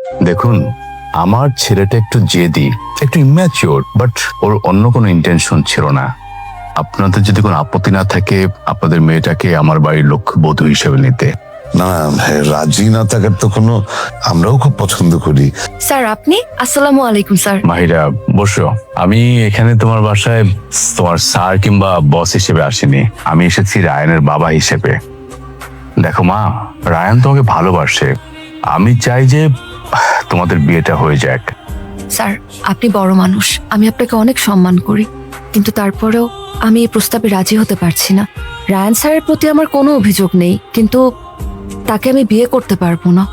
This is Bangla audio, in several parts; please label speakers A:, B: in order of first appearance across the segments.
A: দেখুন, আমার ছেলেটা একটু জেদি, একটু ইম্যাচিওর, বাট ওর অন্য কোনো ইন্টেনশন ছিল না। আপনাদের যদি কোনো আপত্তি না থাকে আপনাদের মেয়েটাকে আমার বাড়ির লক্ষ্যবধূ হিসেবে নিতে।
B: না, রাজি না থাকার তো কোনো, আমরাও খুব পছন্দ করি।
C: স্যার আপনি? আসসালামু আলাইকুম স্যার।
A: মাহিরা বসো। আমি এখানে তোমার বাসায় তোমার স্যার কিংবা বস হিসেবে আসিনি, আমি এসেছি রায়ানের বাবা হিসেবে। দেখো মা, রায়ান তোমাকে ভালোবাসে, আমি চাই যে তোমাদের বিয়েটা হয়ে যাক।
C: স্যার আপনি বড় মানুষ, আমি আপনাকে অনেক সম্মান করি, কিন্তু তারপরেও আমি এই প্রস্তাবে রাজি হতে পারছি না। রায়ান স্যারের প্রতি আমার কোনো অভিযোগ নেই, কিন্তু তাকে আমি বিয়ে করতে পারবো না।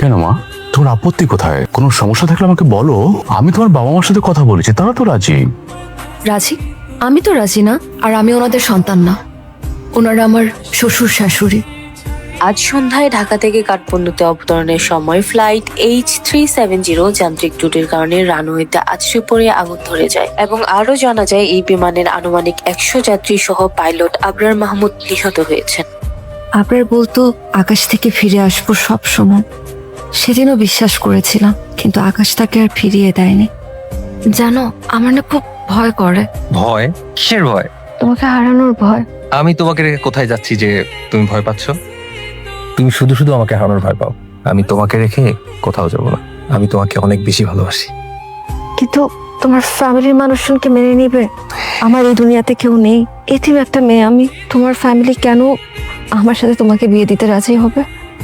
A: কেন মা, তোমার আপত্তি কোথায়? কোনো সমস্যা থাকলে আমাকে বলো, আমি তোমার বাবা মার সাথে কথা বলেছি, তারা তো রাজি।
C: রাজি? আমি তো রাজি না, আর আমি ওনাদের সন্তান না, ওনারা আমার শ্বশুর শাশুড়ি।
D: আজ সন্ধ্যায় ঢাকা থেকে কাঠমান্ডুতে অবতরণের সময় ফ্লাইট H370 যান্ত্রিক ত্রুটির কারণে রানওয়েতে আছড়ে পড়ে আগুন ধরে যায় এবং আরো জানা যায় এই বিমানের আনুমানিক 100 যাত্রী সহ পাইলট আবরার মাহমুদ নিহত হয়েছেন।
C: আবরার বলতো আকাশ থেকে ফিরে আসবো সব সময়। সেদিনও বিশ্বাস করেছিলাম, কিন্তু আকাশ তাকে আর ফিরিয়ে দেয়নি। জানো, আমার না খুব ভয় করে।
E: ভয়? কিসের ভয়?
C: তোমাকে হারানোর ভয়।
E: আমি তোমাকে রেখে কোথায় যাচ্ছি যে তুমি ভয় পাচ্ছ? তুমি শুধু শুধু আমাকে হারানোর ভয় পাও। আমি তোমাকে রেখে কোথাও যাব না, আমি তোমাকে অনেক বেশি ভালোবাসি।
C: কিন্তু তোমার ফ্যামিলির মানুষজনকে মেনে নিবে? আমার এই দুনিয়াতে কেউ নেই, এতিম একটা মেয়ে আমি। তোমার ফ্যামিলি কেন আমার সাথে তোমাকে বিয়ে দিতে রাজি হবে?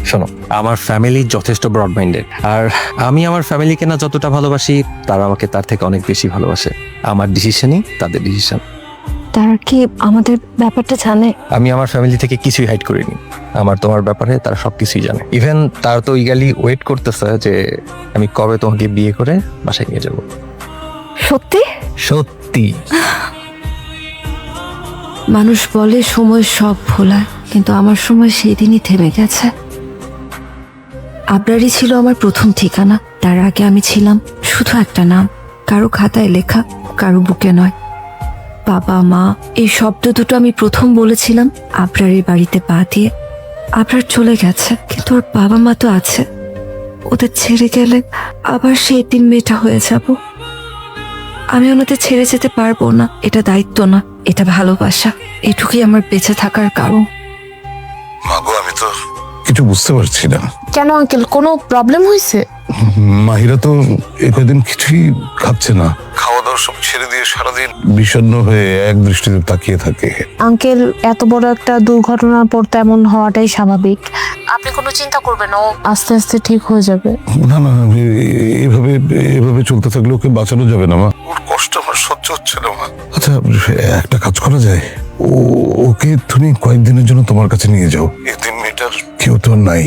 E: শোনো, আমার ফ্যামিলি যথেষ্ট ব্রড মাইন্ডেড, আর আমি আমার ফ্যামিলিকে না যতটা ভালোবাসি তারা আমাকে তার থেকে অনেক বেশি ভালোবাসে। আমার ডিসিশনই তাদের ডিসিশন।
C: তারা কি আমাদের ব্যাপারটা জানে?
E: আমি আমার ফ্যামিলি থেকে কিছুই হাইড করিনি, আমার তোমার ব্যাপারে তারা সবকিছুই জানে। ইভেন তারা তো ইগালি ওয়েট করতেছে যে আমি কবে তোমাকে বিয়ে করে বাসায় নিয়ে যাব।
C: সত্যি?
E: সত্যি।
C: মানুষ বলে সময় সব ভোলায়, কিন্তু আমার সময় সেই দিনই থেমে গেছে। আবরারই ছিল আমার প্রথম ঠিকানা, তার আগে আমি ছিলাম শুধু একটা নাম, কারো খাতায় লেখা, কারো বুকে নয়। বাবা মা এই শব্দ দুটো আমি প্রথম বলেছিলাম আবরারের বাড়িতে পা দিয়ে। আবরার চলে গেছে, কিন্তু ওর বাবা মা তো আছে। ওদের ছেড়ে গেলে আবার সেই দিন মেয়েটা হয়ে যাব। আমি ওনাদের ছেড়ে যেতে পারবো না, এটা দায়িত্ব না, এটা ভালোবাসা। এটুকুই আমার বেঁচে থাকার কারণ।
B: মাগো, আমি তো কিছু বুঝতে পারছি না।
F: কেন আঙ্কেল, কোনো প্রবলেম হয়েছে?
B: মাহিরা তো এই কদিন কিছুই খাচ্ছে না, খাওয়া দাওয়া সব ছেড়ে দিয়ে সারাদিন বিষণ্ণ হয়ে এক দৃষ্টিতে তাকিয়ে থাকে।
F: আঙ্কেল, এত বড় একটা দুর্ঘটনার পর তেমন হওয়াটাই স্বাভাবিক। আপনি কোনো চিন্তা করবেন না, ও আস্তে আস্তে ঠিক হয়ে যাবে।
B: না না, এভাবে এভাবে চলতে থাকলে ওকে বাঁচানো যাবে না মা। ওর কষ্ট আমার সহ্য হচ্ছে না মা। আচ্ছা, একটা কাজ করা যায়, ওকে তুমি কয়েকদিনের জন্য তোমার কাছে নিয়ে যাও। এদিন মেয়েটার কেউ তো নাই।